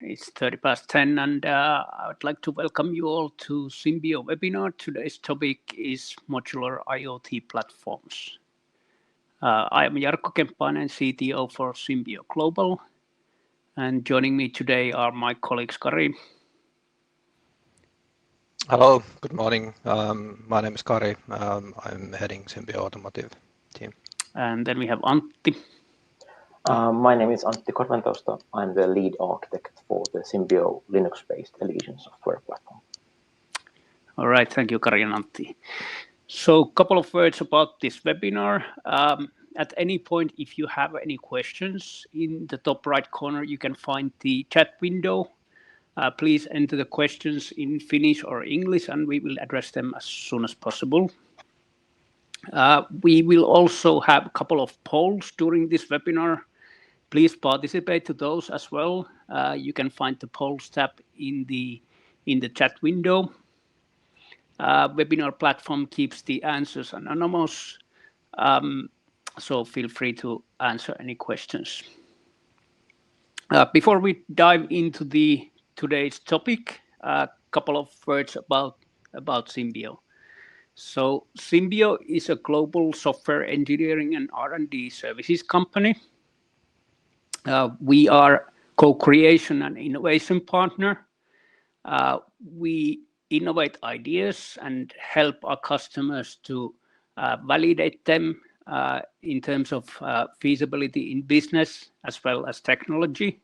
It's 10:30, and I would like to welcome you all to Symbio webinar. Today's topic is Modular IoT platforms. I am Jarkko Kemppainen, CTO for Symbio Global, and joining me today are my colleagues Kari. Hello, good morning. My name is Kari. I'm heading Symbio Automotive team. And then we have Antti. My name is Antti Korventausta. I'm the lead architect for the Symbio Linux-based Elysian software platform. All right, thank you, Kari and Antti. So a couple of words about this webinar. At any point, if you have any questions, in the top right corner, you can find the chat window. Please enter the questions in Finnish or English, and we will address them as soon as possible. We will also have a couple of polls during this webinar. Please participate to those as well. You can find the polls tab in the chat window. Webinar platform keeps the answers anonymous, so feel free to answer any questions. Before we dive into today's topic, a couple of words about Symbio. So Symbio is a global software engineering and R&D services company. We are co-creation and innovation partner. We innovate ideas and help our customers to validate them in terms of feasibility in business as well as technology.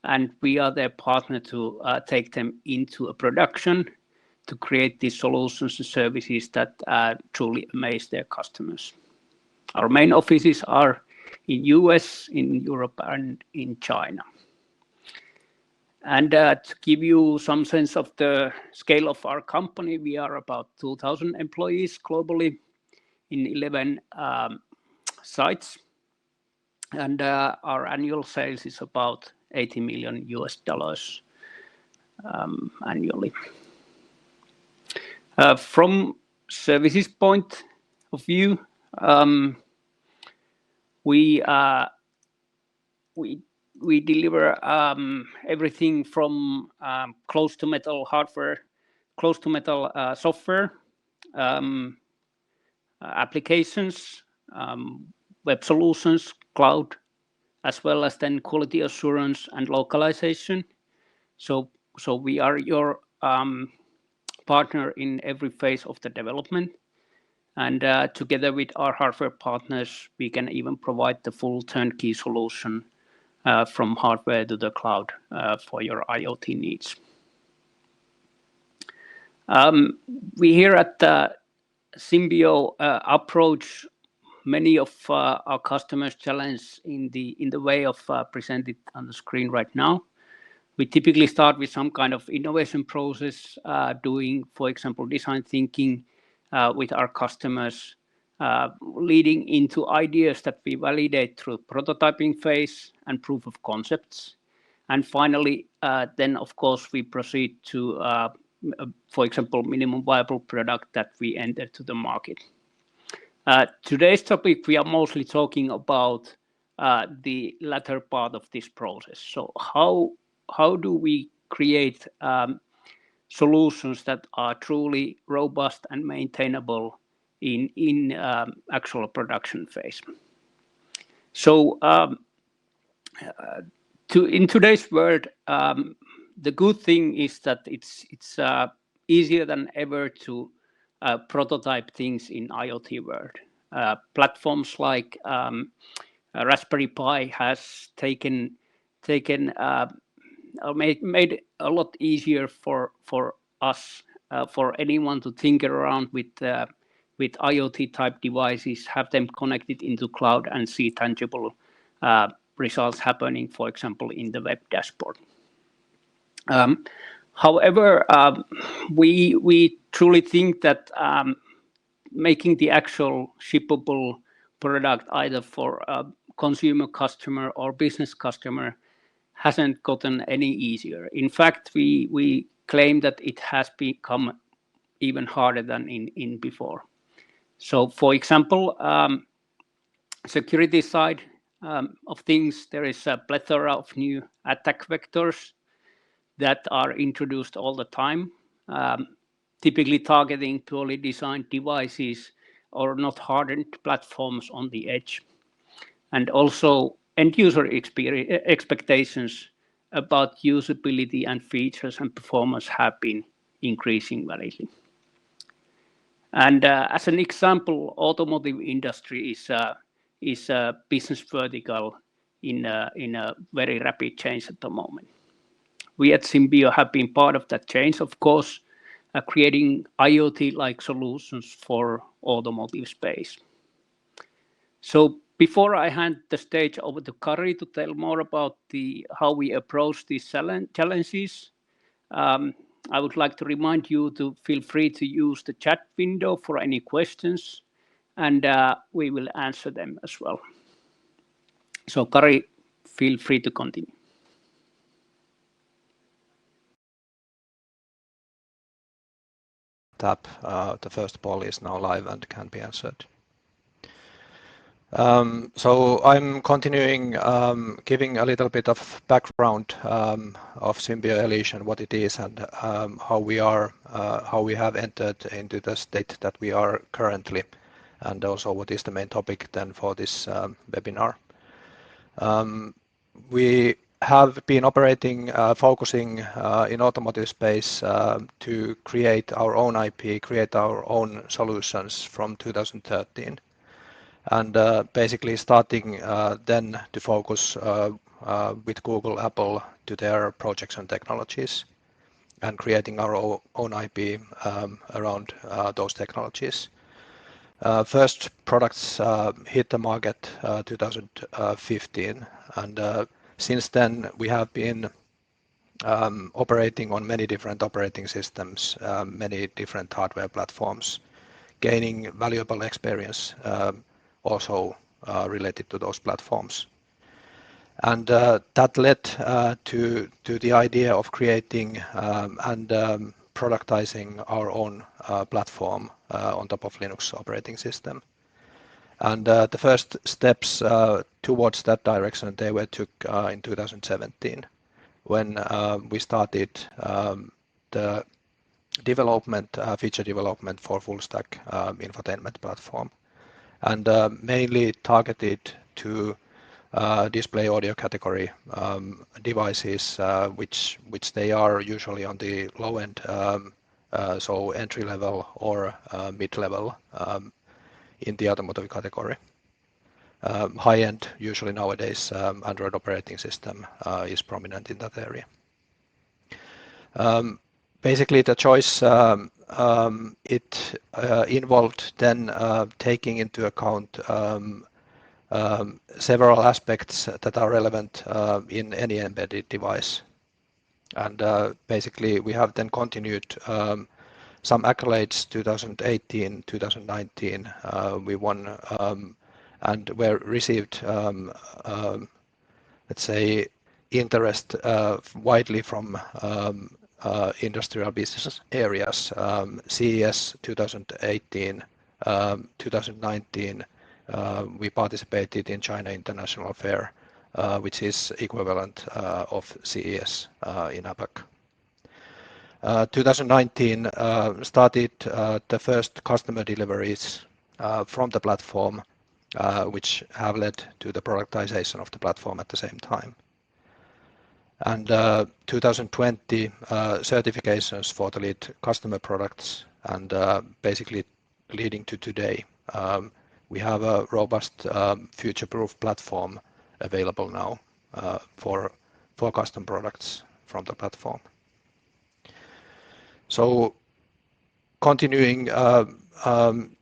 And we are their partner to take them into a production to create these solutions and services that truly amaze their customers. Our main offices are in US, in Europe, and in China. And to give you some sense of the scale of our company, we are about 2,000 employees globally in 11 sites. And our annual sales is about $80 million annually. From services point of view, we deliver everything from close to metal hardware, close to metal software, applications, web solutions, cloud, as well as then quality assurance and localization. So we are your partner in every phase of the development. And together with our hardware partners, we can even provide the full turnkey solution from hardware to the cloud for your IoT needs. We here at Symbio approach many of our customers' challenge in the way of presented on the screen right now. We typically start with some kind of innovation process, doing, for example, design thinking with our customers, leading into ideas that we validate through prototyping phase and proof of concepts. And finally, then of course, we proceed to, for example, minimum viable product that we enter to the market. Today's topic, we are mostly talking about the latter part of this process. So how do we create solutions that are truly robust and maintainable in actual production phase? So in today's world, the good thing is that it's easier than ever to prototype things in IoT world. Platforms like Raspberry Pi has made a lot easier for us, for anyone to tinker around with IoT type devices, have them connected into cloud and see tangible results happening, for example, in the web dashboard. However, we truly think that making the actual shippable product either for a consumer customer or business customer hasn't gotten any easier. In fact, we claim that it has become even harder than in before. So, for example, security side of things, there is a plethora of new attack vectors that are introduced all the time, typically targeting purely designed devices or not hardened platforms on the edge. And also end user expectations about usability and features and performance have been increasing lately. And as an example, automotive industry is a business vertical in a very rapid change at the moment. We at Symbio have been part of that change, of course, creating IoT-like solutions for automotive space. So before I hand the stage over to Kari to tell more about how we approach these challenges, I would like to remind you to feel free to use the chat window for any questions, and we will answer them as well. So Kari, feel free to continue. Tab, the first poll is now live and can be answered. So I'm continuing giving a little bit of background of Symbio Elysian, what it is, and how we have entered into the state that we are currently, and also what is the main topic then for this webinar. We have been operating, focusing in automotive space to create our own IP, create our own solutions from 2013. And basically starting then to focus with Google, Apple to their projection technologies and creating our own IP around those technologies. First products hit the market 2015, and since then we have been operating on many different operating systems, many different hardware platforms, gaining valuable experience also related to those platforms. And that led to the idea of creating and productizing our own platform on top of Linux operating system. And the first steps towards that direction, they were took in 2017 when we started the development, feature development for full stack infotainment platform. And mainly targeted to display audio category devices, which they are usually on the low end, so entry level or mid level in the automotive category. High end, usually nowadays, Android operating system is prominent in that area. Basically, the choice it involved then taking into account several aspects that are relevant in any embedded device. And basically, we have then continued some accolades 2018, 2019. We won and were received, let's say, interest widely from industrial business areas. CES 2018, 2019, we participated in China International Fair, which is equivalent of CES in APAC. 2019 started the first customer deliveries from the platform, which have led to the productization of the platform at the same time. And 2020 certifications for the lead customer products, and basically leading to today. We have a robust future-proof platform available now for custom products from the platform. So continuing,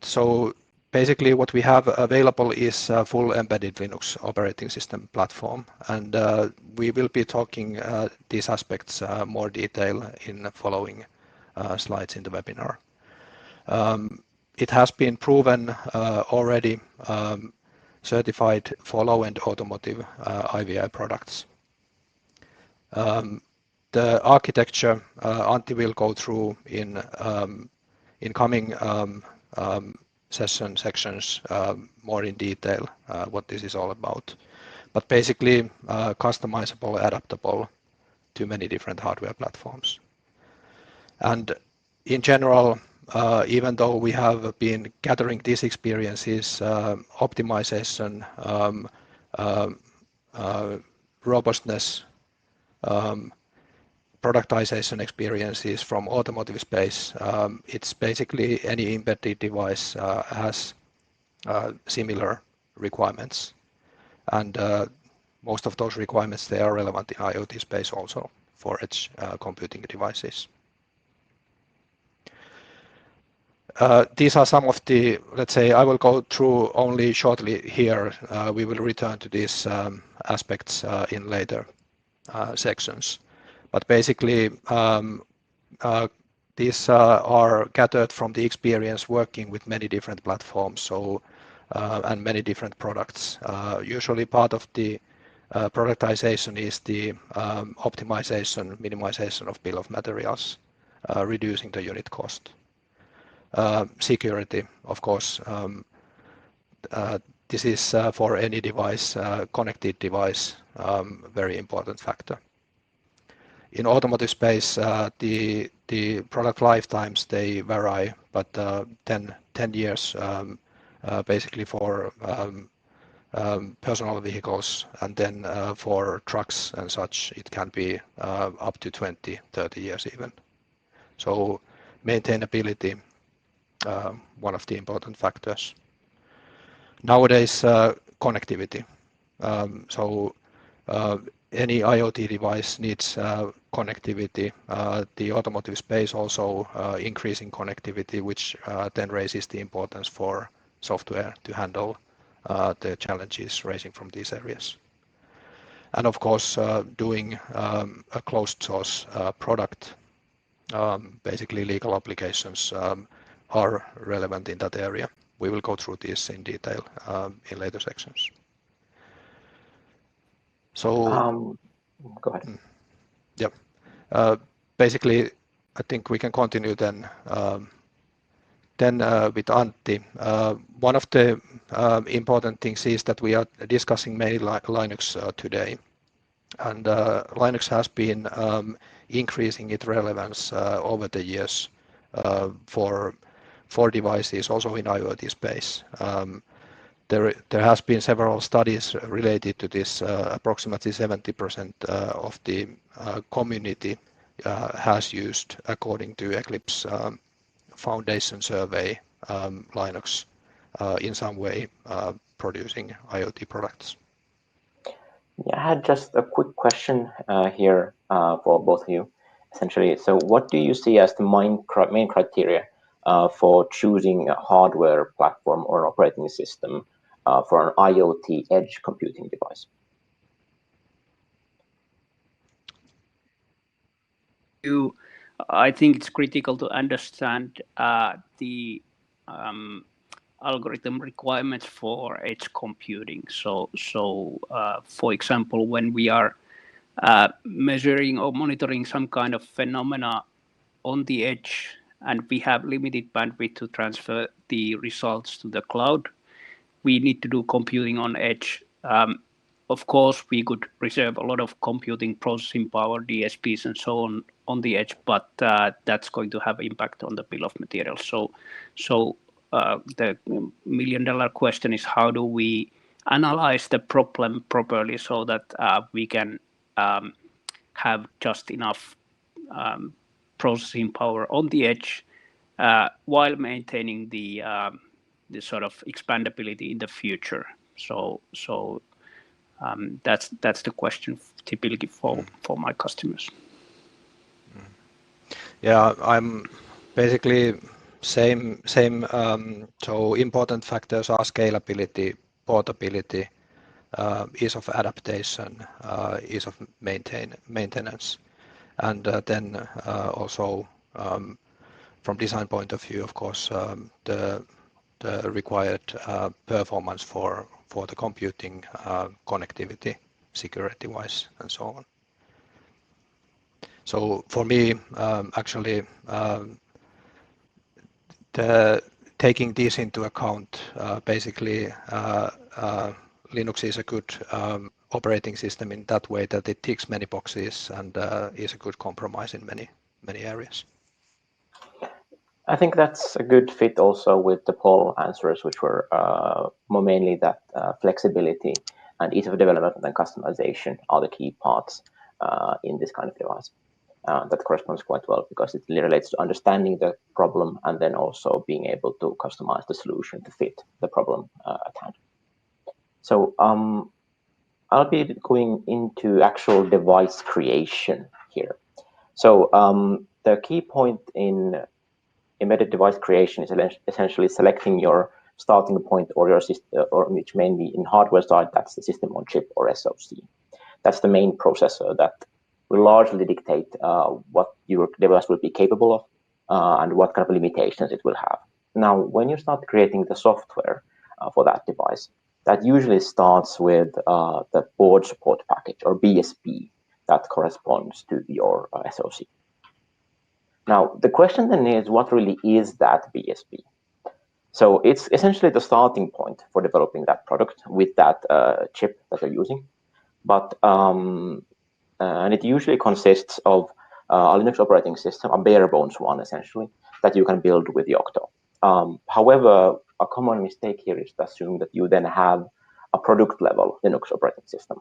so basically what we have available is a full embedded Linux operating system platform, and we will be talking these aspects more detail in the following slides in the webinar. It has been proven already certified for low-end automotive IVI products. The architecture Antti will go through in coming sections more in detail what this is all about. But basically customizable, adaptable to many different hardware platforms. And in general, even though we have been gathering these experiences, optimization, robustness, productization experiences from automotive space, it's basically any embedded device has similar requirements, and most of those requirements, they are relevant in IoT space also for edge computing devices. These are some of the, let's say, I will go through only shortly here. We will return to these aspects in later sections. But basically, these are gathered from the experience working with many different platforms, so and many different products. Usually part of the productization is the optimization, minimization of bill of materials, reducing the unit cost. Security, of course, this is for any device, connected device, very important factor. In automotive space, the product lifetimes, they vary, but 10 years basically for personal vehicles, and then for trucks and such, it can be up to 20, 30 years even. So maintainability, one of the important factors. Nowadays, connectivity. Any IoT device needs connectivity. The automotive space also increasing connectivity, which then raises the importance for software to handle the challenges raising from these areas. And of course, doing a closed source product, basically legal applications are relevant in that area. We will go through this in detail in later sections. So, go ahead. Yeah, basically, I think we can continue then. With Antti, one of the important things is that we are discussing mainly Linux today, and Linux has been increasing its relevance over the years for devices, also in IoT space. There has been several studies related to this. Approximately 70% of the community has used, according to Eclipse Foundation survey, Linux in some way producing IoT products. Yeah, I had just a quick question here for both of you, essentially. So what do you see as the main criteria for choosing a hardware platform or operating system for an IoT edge computing device? I think it's critical to understand the algorithm requirements for edge computing. So for example, when we are measuring or monitoring some kind of phenomena on the edge, and we have limited bandwidth to transfer the results to the cloud, we need to do computing on edge. Of course, we could reserve a lot of computing processing power, DSPs, and so on the edge, but that's going to have impact on the bill of materials. So the million-dollar question is, how do we analyze the problem properly so that we can have just enough processing power on the edge while maintaining the sort of expandability in the future. So that's the question typically for my customers. Yeah, I'm basically same. So important factors are scalability, portability, ease of adaptation, ease of maintenance, and then also from design point of view, of course, the required performance for the computing, connectivity, security-wise, and so on. So for me, actually, taking this into account, basically Linux is a good operating system in that way that it ticks many boxes and is a good compromise in many areas. I think that's a good fit also with the poll answers, which were more mainly that flexibility and ease of development and customization are the key parts in this kind of device. That corresponds quite well because it relates to understanding the problem and then also being able to customize the solution to fit the problem at hand. So I'll be going into actual device creation here. So the key point in embedded device creation is essentially selecting your starting point or your system, or which mainly in hardware side, that's the system on chip or SoC. That's the main processor that will largely dictate what your device will be capable of and what kind of limitations it will have. Now, when you start creating the software for that device, that usually starts with the board support package or BSP that corresponds to your SoC. Now, the question then is, what really is that BSP? So it's essentially the starting point for developing that product with that chip that you're using. But and it usually consists of a Linux operating system, a bare bones one essentially, that you can build with Yocto. However, a common mistake here is to assume that you then have a product level Linux operating system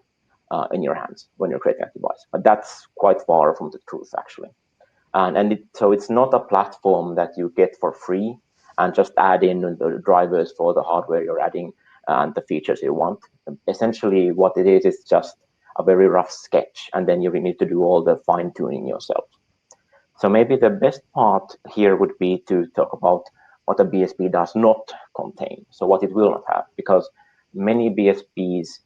in your hands when you're creating a device. But that's quite far from the truth, actually. So it's not a platform that you get for free and just add in the drivers for the hardware you're adding and the features you want. Essentially, what it is just a very rough sketch, and then you need to do all the fine tuning yourself. So maybe the best part here would be to talk about what a BSP does not contain, so what it will not have, because many BSPs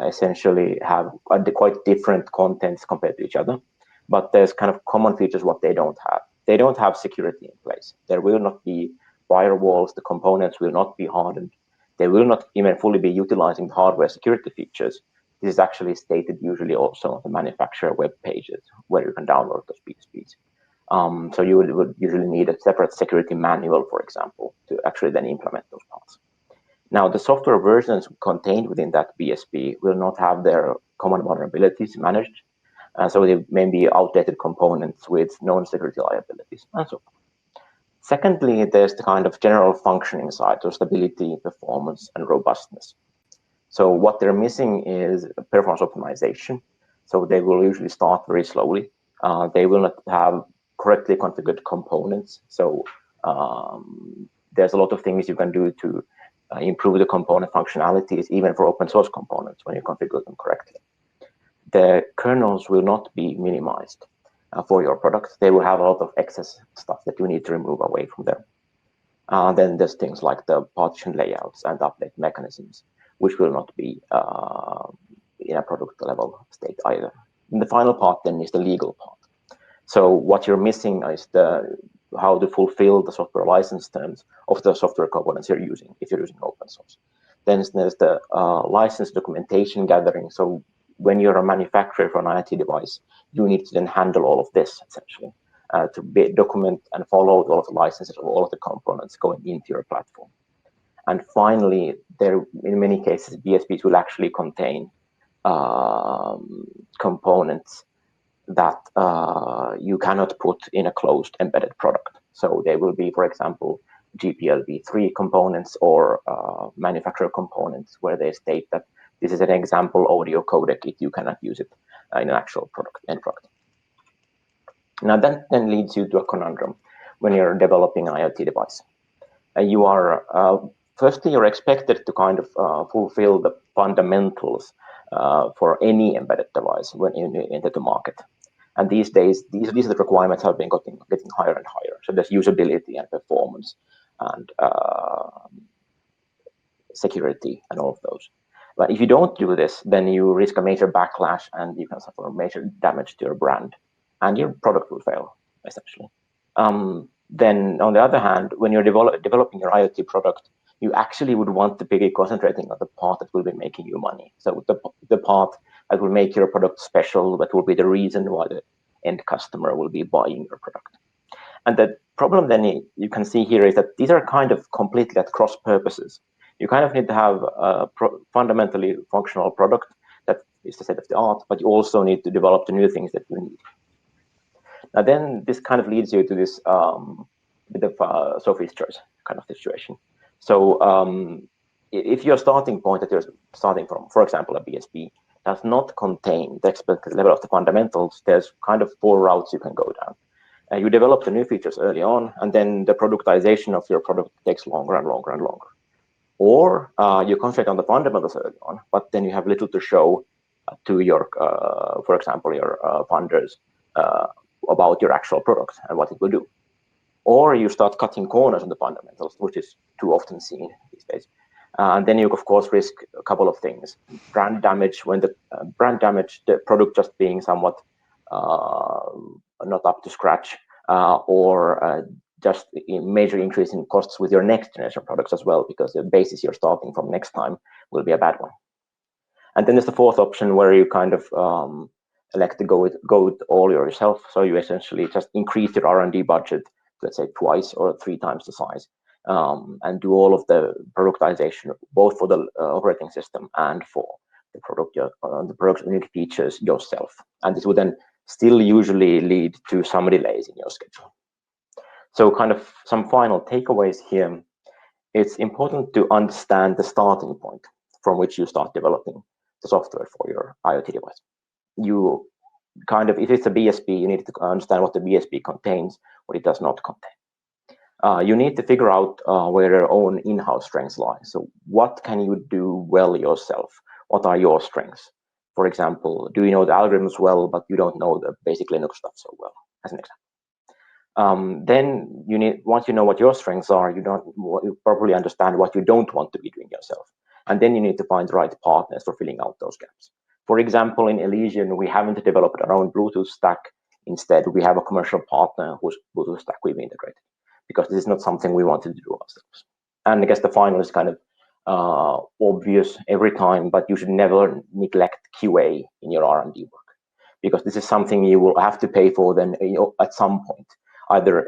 essentially have quite different contents compared to each other. But there's kind of common features what they don't have. They don't have security in place. There will not be firewalls. The components will not be hardened. They will not even fully be utilizing the hardware security features. This is actually stated usually also on the manufacturer web pages where you can download those BSPs. So you would usually need a separate security manual, for example, to actually then implement those parts. Now, the software versions contained within that BSP will not have their common vulnerabilities managed. So they may be outdated components with known security liabilities and so forth. Secondly, there's the kind of general functioning side, so stability, performance, and robustness. So what they're missing is performance optimization. So they will usually start very slowly. They will not have correctly configured components. So there's a lot of things you can do to improve the component functionalities, even for open source components when you configure them correctly. The kernels will not be minimized for your product. They will have a lot of excess stuff that you need to remove away from them. Then there's things like the partition layouts and update mechanisms, which will not be in a product level state either. And the final part then is the legal part. So what you're missing is how to fulfill the software license terms of the software components you're using, if you're using open source. Then there's the license documentation gathering. So when you're a manufacturer for an IoT device, you need to then handle all of this essentially to document and follow all of the licenses of all of the components going into your platform. And finally, in many cases, BSPs will actually contain components that you cannot put in a closed embedded product. So they will be, for example, GPLv3 components or manufacturer components where they state that this is an example audio codec if you cannot use it in an actual end product. Now that then leads you to a conundrum when you're developing an IoT device. You are firstly, you're expected to kind of fulfill the fundamentals for any embedded device when you enter the market. And these days, these are the requirements have been getting higher and higher. So there's usability and performance and security and all of those. But if you don't do this, then you risk a major backlash and you can suffer major damage to your brand and your product will fail, essentially. Then on the other hand, when you're developing your IoT product, you actually would want to be concentrating on the part that will be making you money. So the part that will make your product special, that will be the reason why the end customer will be buying your product. And the problem then you can see here is that these are kind of completely at cross purposes. You kind of need to have a fundamentally functional product that is the state of the art, but you also need to develop the new things that you need. Now then this kind of leads you to this bit of Sophie's choice kind of situation. So if your starting point that you're starting from, for example, a BSP, does not contain the expected level of the fundamentals, there's kind of 4 routes you can go down. You develop the new features early on, and then the productization of your product takes longer and longer and longer. Or you concentrate on the fundamentals early on, but then you have little to show to your, for example, your funders about your actual product and what it will do. Or you start cutting corners on the fundamentals, which is too often seen these days. And then you, of course, risk a couple of things. Brand damage, when the product just being somewhat not up to scratch, or just a major increase in costs with your next generation products as well, because the basis you're starting from next time will be a bad one. And then there's the 4th option where you kind of elect to go with all yourself. So you essentially just increase your R&D budget, let's say twice or 3 times the size, and do all of the productization, both for the operating system and for the product's unique features yourself. And this would then still usually lead to some delays in your schedule. So kind of some final takeaways here. It's important to understand the starting point from which you start developing the software for your IoT device. You kind of, if it's a BSP, you need to understand what the BSP contains, what it does not contain. You need to figure out where your own in-house strengths lie. So what can you do well yourself? What are your strengths? For example, do you know the algorithms well, but you don't know the basic Linux stuff so well, as an example. Then you need, once you know what your strengths are, you probably understand what you don't want to be doing yourself. And then you need to find the right partners for filling out those gaps. For example, in Elysian, we haven't developed our own Bluetooth stack. Instead, we have a commercial partner whose Bluetooth stack we've integrated, because this is not something we wanted to do ourselves. And I guess the final is kind of obvious every time, but you should never neglect QA in your R&D work, because this is something you will have to pay for then at some point, either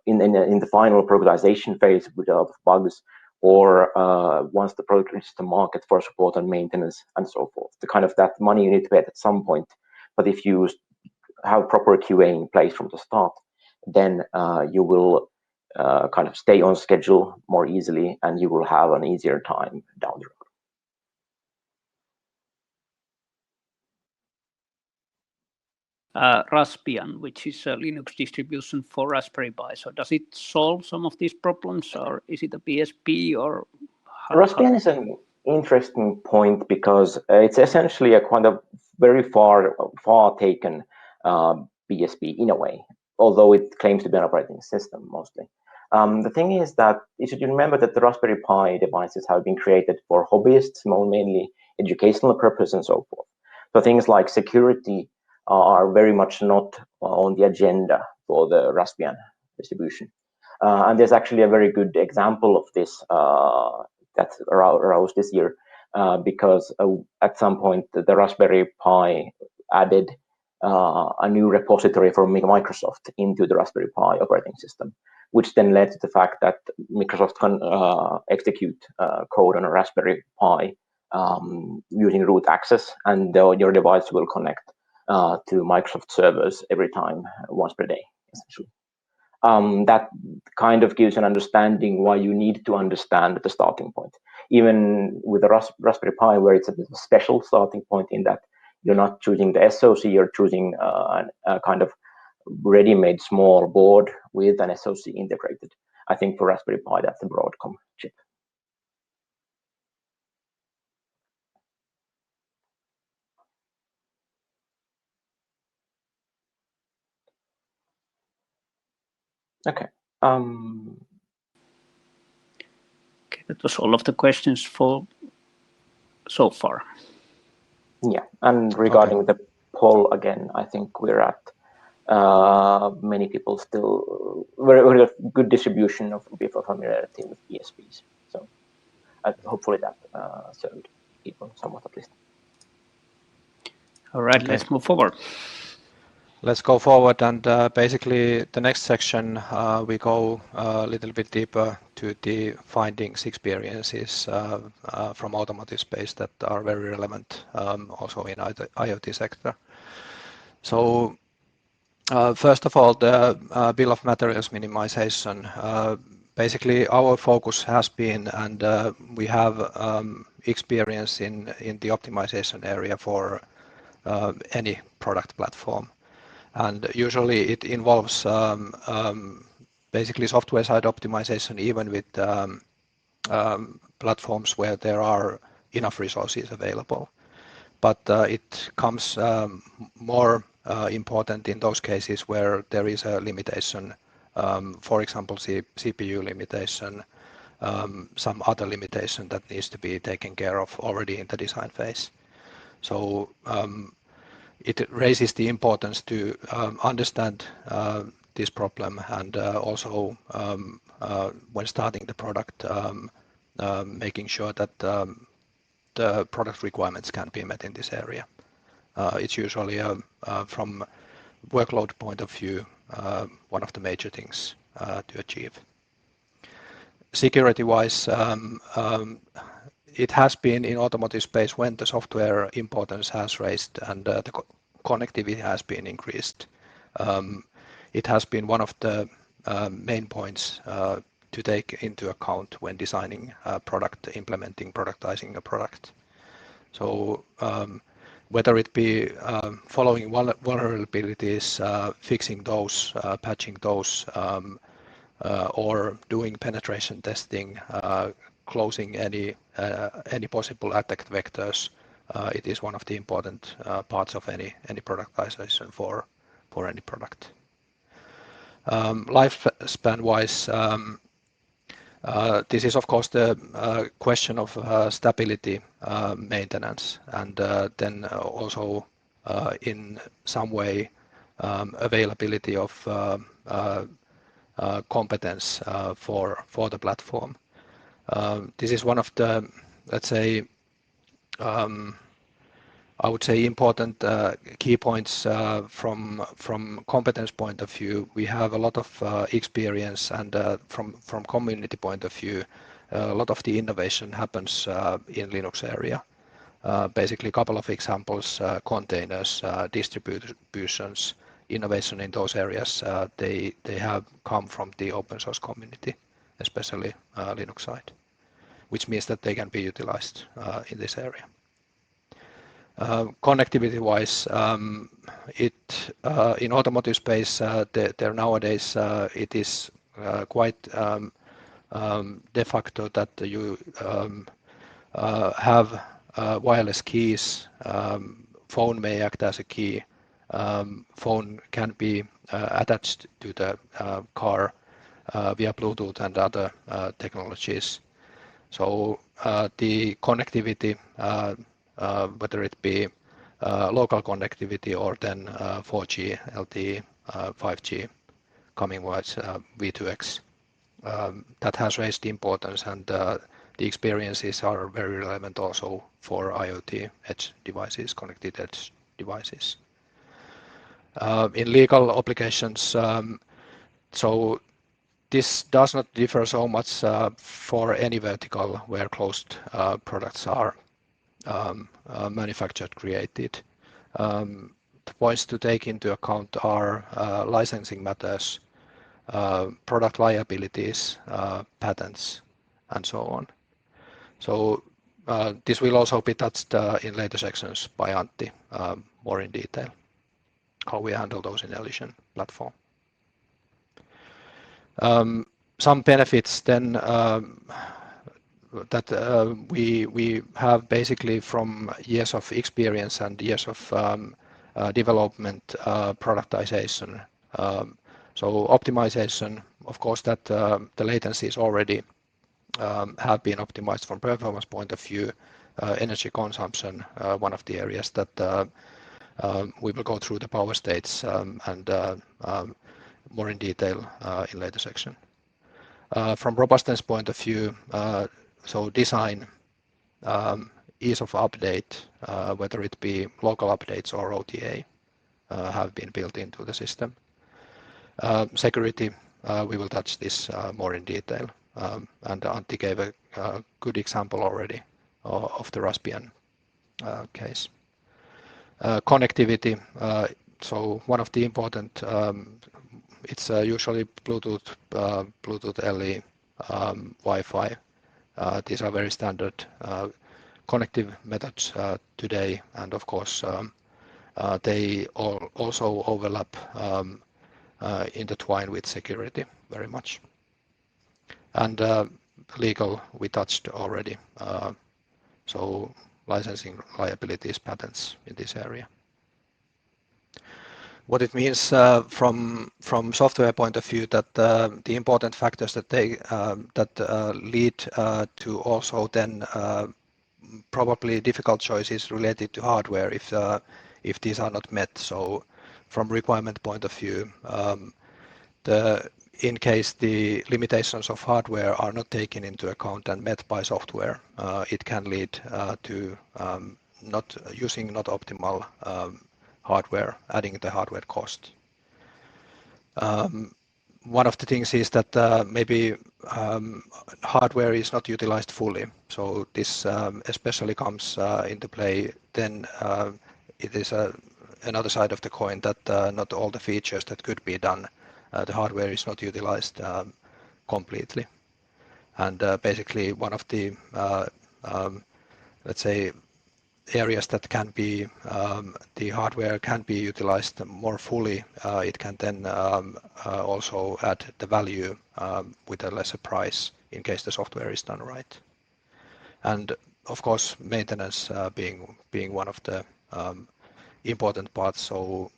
in the final productization phase with a lot of bugs, or once the product reaches the market for support and maintenance and so forth. The kind of that money you need to pay at some point. But if you have proper QA in place from the start, then you will kind of stay on schedule more easily, and you will have an easier time down the road. Raspbian, which is a Linux distribution for Raspberry Pi. So does it solve some of these problems, or is it a BSP, or Raspbian is an interesting point, because it's essentially a kind of very far taken BSP in a way, although it claims to be an operating system mostly. The thing is that you should remember that the Raspberry Pi devices have been created for hobbyists, mainly educational purposes and so forth. So things like security are very much not on the agenda for the Raspbian distribution. And there's actually a very good example of this that arose this year, because at some point the Raspberry Pi added a new repository for Microsoft into the Raspberry Pi operating system, which then led to the fact that Microsoft can execute code on a Raspberry Pi using root access, and your device will connect to Microsoft servers every time, once per day, essentially. That kind of gives an understanding why you need to understand the starting point. Even with the Raspberry Pi, where it's a special starting point in that you're not choosing the SoC, you're choosing a kind of ready-made small board with an SoC integrated. I think for Raspberry Pi, that's a Broadcom chip. Okay. Okay, that was all of the questions for so far. Yeah, and regarding the poll again, I think we're at many people still, very a good distribution of people familiarity with BSPs. So hopefully that served people somewhat at least. All right, let's move forward. Let's go forward, and basically the next section we go a little bit deeper to the findings, experiences from automotive space that are very relevant also in IoT sector. So first of all, the bill of materials minimization. Basically our focus has been, and we have experience in the optimization area for any product platform. And usually it involves basically software side optimization, even with platforms where there are enough resources available. But it comes more important in those cases where there is a limitation, for example, CPU limitation, some other limitation that needs to be taken care of already in the design phase. So it raises the importance to understand this problem, and also when starting the product, making sure that the product requirements can be met in this area. It's usually from workload point of view one of the major things to achieve. Security-wise, it has been in automotive space when the software importance has raised and the connectivity has been increased. It has been one of the main points to take into account when designing a product, implementing, productizing a product. So whether it be following vulnerabilities, fixing those, patching those, or doing penetration testing, closing any possible attack vectors, it is one of the important parts of any productization for any product. Lifespan wise, this is of course the question of stability maintenance, and then also in some way availability of competence for the platform. This is one of the, let's say, I would say important key points from competence point of view. We have a lot of experience, and from community point of view, a lot of the innovation happens in Linux area. Basically, a couple of examples: containers, distributions, innovation in those areas. They have come from the open source community, especially Linux side, which means that they can be utilized in this area. Connectivity wise, in automotive space, there nowadays it is quite de facto that you have wireless keys. Phone may act as a key. Phone can be attached to the car via Bluetooth and other technologies. So the connectivity, whether it be local connectivity or then 4G, LTE, 5G, coming wise V2X, that has raised the importance, and the experiences are very relevant also for IoT edge devices, connected edge devices. In legal applications, so this does not differ so much for any vertical where closed products are manufactured, created. The points to take into account are licensing matters, product liabilities, patents, and so on. So this will also be touched in later sections by Antti more in detail, how we handle those in Elysian platform. Some benefits then that we have basically from years of experience and years of development, productization. So optimization, of course, that the latencies already have been optimized from performance point of view. Energy consumption, one of the areas that we will go through the power states and more in detail in later section. From robustness point of view, so design, ease of update, whether it be local updates or OTA, have been built into the system. Security, we will touch this more in detail, and Antti gave a good example already of the Raspbian case. Connectivity, so one of the important, it's usually Bluetooth, Bluetooth LE, Wi-Fi. These are very standard connective methods today, and of course they also overlap, intertwine with security very much. And legal we touched already, so licensing, liabilities, patents in this area. What it means from software point of view, that the important factors that lead to also then probably difficult choices related to hardware if these are not met. So from requirement point of view, in case the limitations of hardware are not taken into account and met by software, it can lead to not optimal hardware, adding the hardware cost. One of the things is that maybe hardware is not utilized fully. So this especially comes into play. Then it is another side of the coin that not all the features that could be done, the hardware is not utilized completely. And basically one of the, let's say, areas that can be, the hardware can be utilized more fully, it can then also add the value with a lesser price in case the software is done right. And of course, maintenance being one of the important parts. So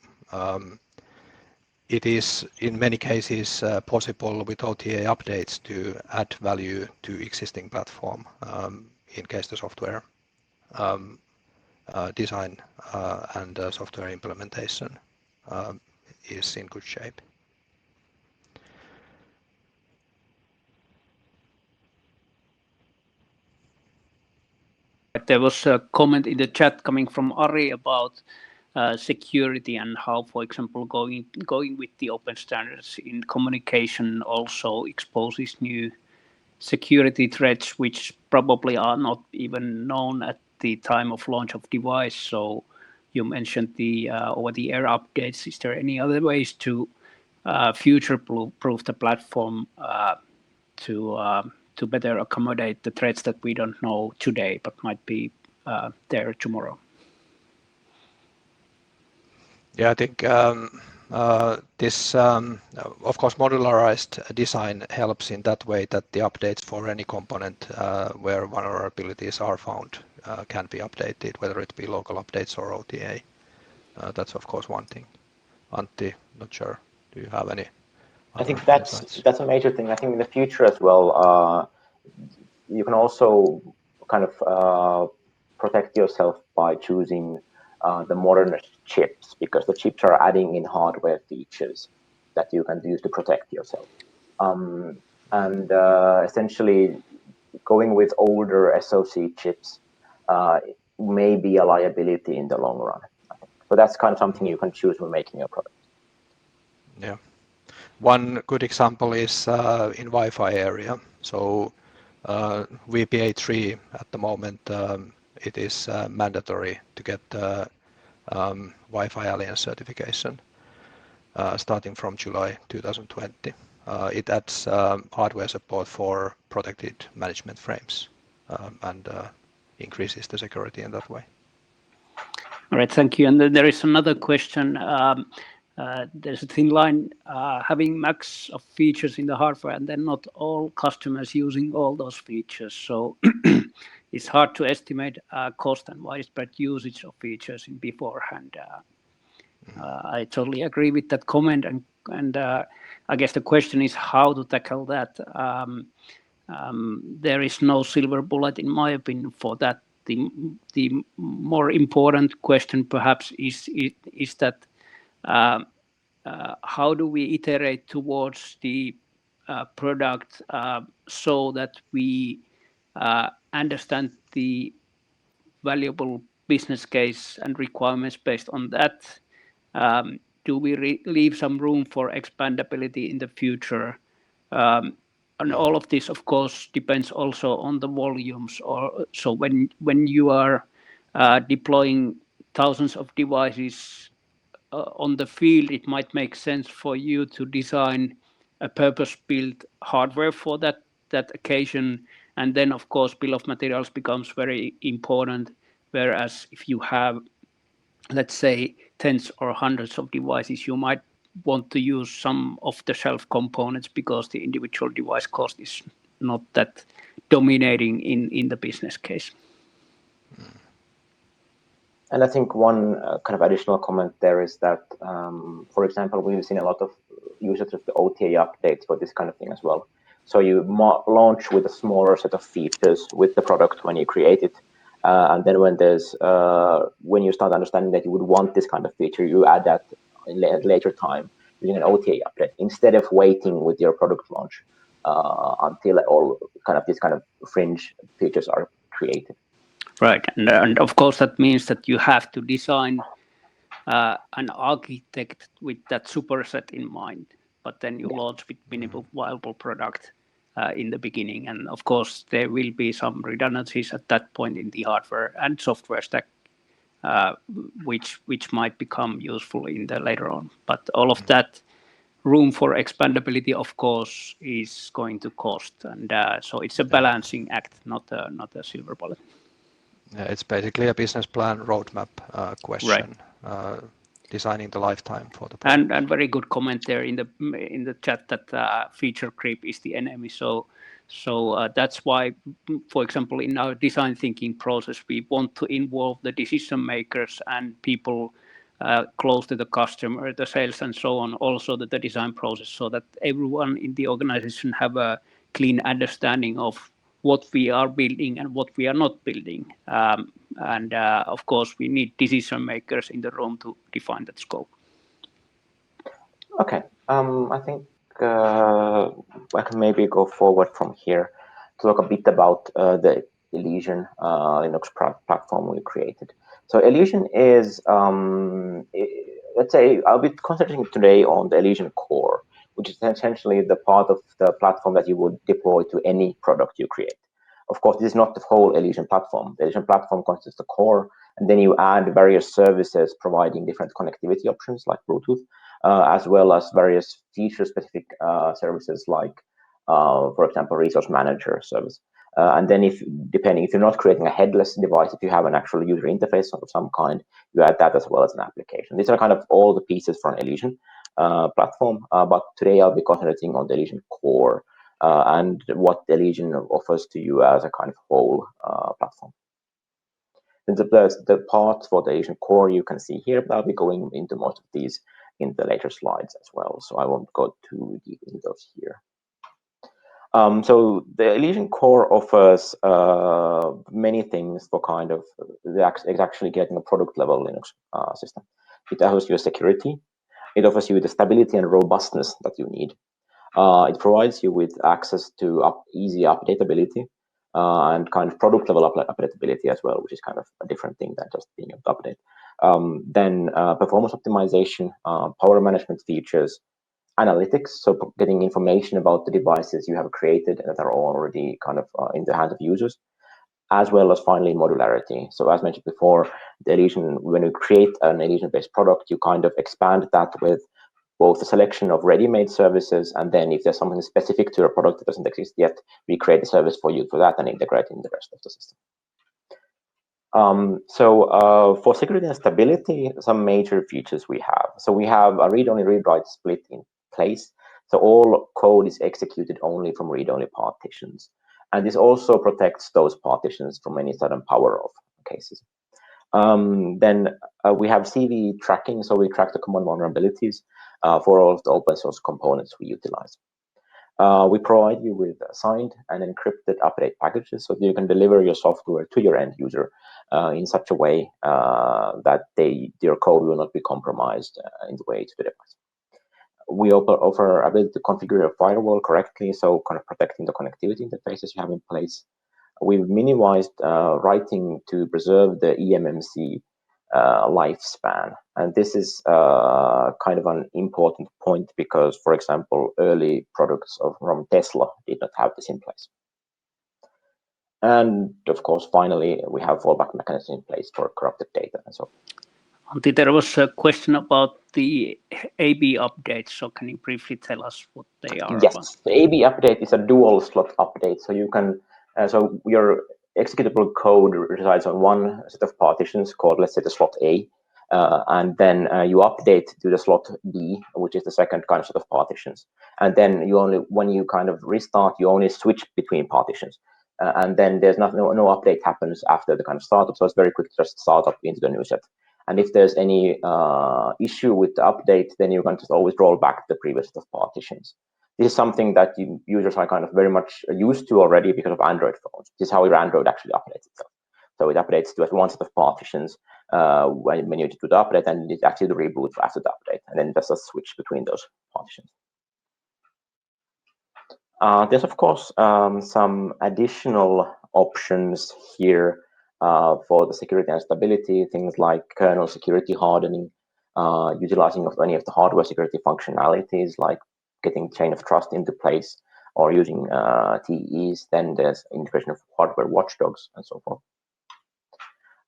it is in many cases possible with OTA updates to add value to existing platform in case the software design and software implementation is in good shape. There was a comment in the chat coming from Ari about security and how, for example, going with the open standards in communication also exposes new security threats which probably are not even known at the time of launch of device. So you mentioned the over-the-air updates. Is there any other ways to future-proof the platform to better accommodate the threats that we don't know today but might be there tomorrow? Yeah, I think this, of course, modularized design helps in that way that the updates for any component where vulnerabilities are found can be updated, whether it be local updates or OTA. That's of course one thing. Antti, not sure. Do you have any? I think that's a major thing. I think in the future as well, you can also kind of protect yourself by choosing the modernist chips, because the chips are adding in hardware features that you can use to protect yourself. And essentially, going with older SoC chips may be a liability in the long run. So that's kind of something you can choose when making your product. Yeah. One good example is in Wi-Fi area. So VPA3 at the moment, it is mandatory to get Wi-Fi Alliance certification starting from July 2020. It adds hardware support for protected management frames and increases the security in that way. All right, thank you. And then there is another question. There's a thin line having max of features in the hardware and then not all customers using all those features. So it's hard to estimate cost and widespread usage of features in beforehand. I totally agree with that comment. And I guess the question is how to tackle that. There is no silver bullet, in my opinion, for that. The more important question perhaps is that how do we iterate towards the product so that we understand the valuable business case and requirements based on that, Do we leave some room for expandability in the future? And all of this, of course, depends also on the volumes. So when you are deploying thousands of devices on the field, it might make sense for you to design a purpose-built hardware for that occasion. And then, of course, bill of materials becomes very important. Whereas if you have, let's say, tens or hundreds of devices, you might want to use some off-the-shelf components because the individual device cost is not that dominating in the business case. And I think one kind of additional comment there is that, for example, we've seen a lot of usage of the OTA updates for this kind of thing as well. So you launch with a smaller set of features with the product when you create it. And then when you start understanding that you would want this kind of feature, you add that at later time using an OTA update instead of waiting with your product launch until all kind of these kind of fringe features are created. Right, and of course that means that you have to design an architect with that superset in mind, but then you launch with minimal viable product in the beginning, and of course there will be some redundancies at that point in the hardware and software stack, which might become useful in the later on. But all of that room for expandability, of course, is going to cost, and so it's a balancing act, not a silver bullet. Yeah, it's basically a business plan roadmap question, right. Designing the lifetime for the product. And very good comment there in the chat that feature creep is the enemy. So that's why, for example, in our design thinking process, we want to involve the decision makers and people close to the customer, the sales and so on, also the design process, so that everyone in the organization have a clean understanding of what we are building and what we are not building. And of course, we need decision makers in the room to define that scope. Okay, I think I can maybe go forward from here to talk a bit about the Elysian Linux platform we created. So Elysian is, let's say, I'll be concentrating today on the Elysian core, which is essentially the part of the platform that you would deploy to any product you create. Of course, this is not the whole Elysian platform. The Elysian platform consists of the core, and then you add various services providing different connectivity options like Bluetooth, as well as various feature-specific services like, for example, resource manager service. And then if you're not creating a headless device, if you have an actual user interface of some kind, you add that as well as an application. These are kind of all the pieces for an Elysian platform, but today I'll be concentrating on the Elysian core and what Elysian offers to you as a kind of whole platform. And the parts for the Elysian core you can see here, but I'll be going into most of these in the later slides as well, so I won't go too deep into those here. So the Elysian core offers many things for kind of actually getting a product level Linux system. It offers you security. It offers you the stability and robustness that you need. It provides you with access to easy updatability and kind of product level updatability as well, which is kind of a different thing than just being able to update. Then performance optimization, power management features, analytics, so getting information about the devices you have created that are already kind of in the hands of users, as well as finally modularity. So as mentioned before, the Elysian, when you create an Elysian-based product, you kind of expand that with both a selection of ready-made services, and then if there's something specific to your product that doesn't exist yet, we create a service for you for that and integrate in the rest of the system. For security and stability, some major features we have. So we have a read-only read-write split in place. So all code is executed only from read-only partitions. And this also protects those partitions from any sudden power off cases. Then we have CV tracking, so we track the common vulnerabilities for all of the open source components we utilize. We provide you with signed and encrypted update packages, so you can deliver your software to your end user in such a way that your code will not be compromised in the way to the device. We offer ability to configure your firewall correctly, so kind of protecting the connectivity interfaces you have in place. We've minimized writing to preserve the eMMC lifespan. And this is kind of an important point because, for example, early products from Tesla did not have this in place. And of course, finally, we have fallback mechanism in place for corrupted data and so on. Antti, there was a question about the AB updates. So can you briefly tell us what they are? Yes, about? the AB update is a dual slot update. So you can, so your executable code resides on one set of partitions called, let's say, the slot A, and then you update to the slot B, which is the second kind of set of partitions. And then you only, when you kind of restart, you only switch between partitions. And then there's no update happens after the kind of startup. So it's very quick to just start up into the new set. And if there's any issue with the update, then you can just always roll back the previous set of partitions. This is something that users are kind of very much used to already because of Android phones. This is how your Android actually updates itself. So it updates to one set of partitions when you do the update, and it actually reboots after the update, and then there's a switch between those partitions. There's of course some additional options here for the security and stability, things like kernel security hardening, utilizing of any of the hardware security functionalities like getting chain of trust into place or using TEs. Then there's integration of hardware watchdogs and so forth.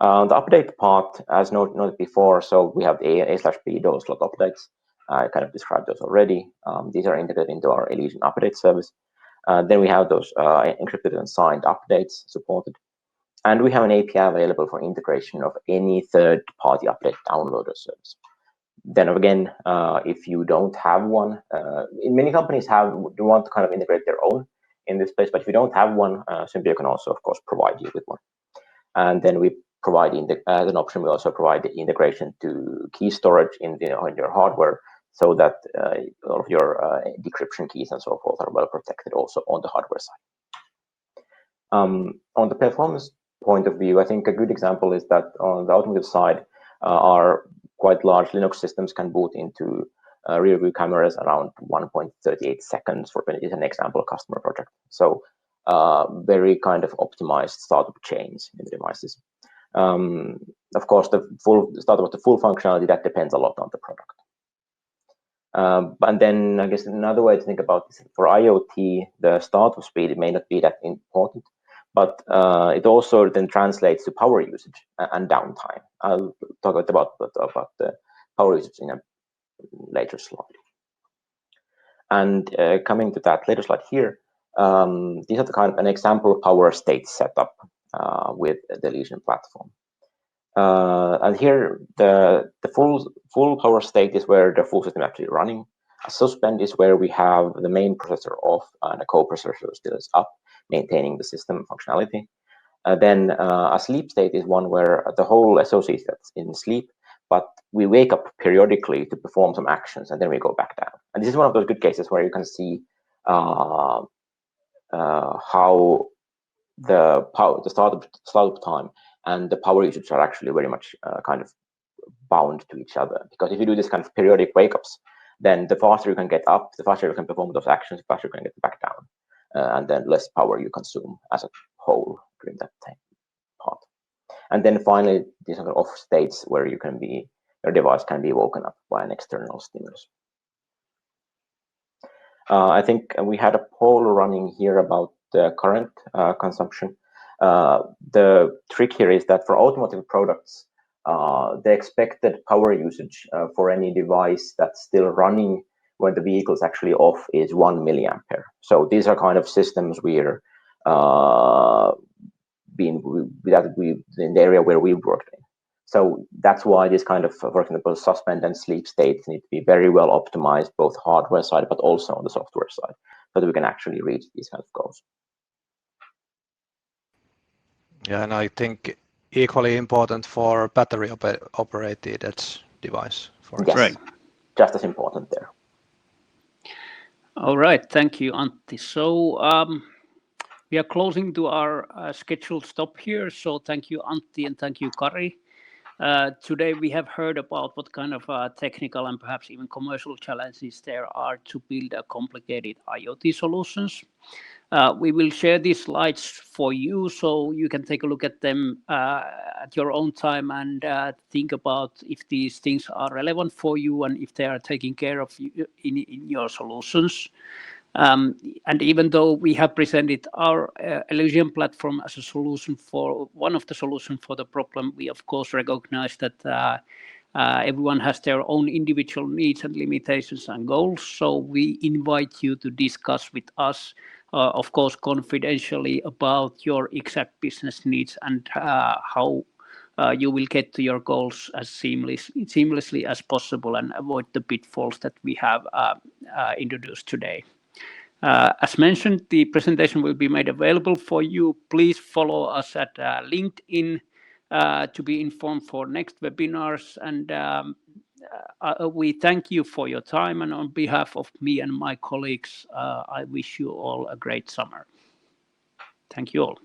The update part, as noted before, so we have the A/B dual slot updates. I kind of described those already. These are integrated into our Elysian update service. Then we have those encrypted and signed updates supported. And we have an API available for integration of any third-party update downloader service. Then again, if you don't have one, many companies do want to kind of integrate their own in this place, but if you don't have one, Symbio can also, of course, provide you with one. And then we provide, as an option, we also provide the integration to key storage in your hardware so that all of your decryption keys and so forth are well protected also on the hardware side. On the performance point of view, I think a good example is that on the automotive side, our quite large Linux systems can boot into rear view cameras around 1.38 seconds for is an example customer project. So very kind of optimized startup chains in the devices. Of course, the startup of the full functionality, that depends a lot on the product. And then I guess another way to think about this, for IoT, the startup speed, it may not be that important, but it also then translates to power usage and downtime. I'll talk about the power usage in a later slide. And coming to that later slide here, these are the kind of an example power state setup with the Elysian platform. And here the full power state is where the full system is actually running. A suspend is where we have the main processor off and a co-processor still is up, maintaining the system functionality. Then a sleep state is one where the whole SoC is in sleep, but we wake up periodically to perform some actions and then we go back down. And this is one of those good cases where you can see how the startup time and the power usage are actually very much kind of bound to each other. Because if you do this kind of periodic wake-ups, then the faster you can get up, the faster you can perform those actions, the faster you can get back down, and then less power you consume as a whole during that time part. And then finally, these are off states where your device can be woken up by an external stimulus. I think we had a poll running here about the current consumption. The trick here is that for automotive products, the expected power usage for any device that's still running when the vehicle is actually off is 1 milliampere. So these are kind of systems we're in the area where we've worked in. So that's why this kind of, for example, suspend and sleep states need to be very well optimized, both hardware side, but also on the software side, so that we can actually reach these kind of goals. Yeah, and I think equally important for battery operated edge device. Yes, right. Just as important there. All right, thank you, Antti. So we are closing to our scheduled stop here. So thank you, Antti, and thank you, Kari, Today we have heard about what kind of technical and perhaps even commercial challenges there are to build a complicated IoT solutions. We will share these slides for you so you can take a look at them at your own time and think about if these things are relevant for you and if they are taking care of you in your solutions. And even though we have presented our Elysian platform as a solution for one of the solutions for the problem, we of course recognize that everyone has their own individual needs and limitations and goals. So we invite you to discuss with us, of course, confidentially about your exact business needs and how you will get to your goals as seamlessly as possible and avoid the pitfalls that we have introduced today. As mentioned, the presentation will be made available for you. Please follow us at LinkedIn to be informed for next webinars. And we thank you for your time. And on behalf of me and my colleagues, I wish you all a great summer. Thank you all.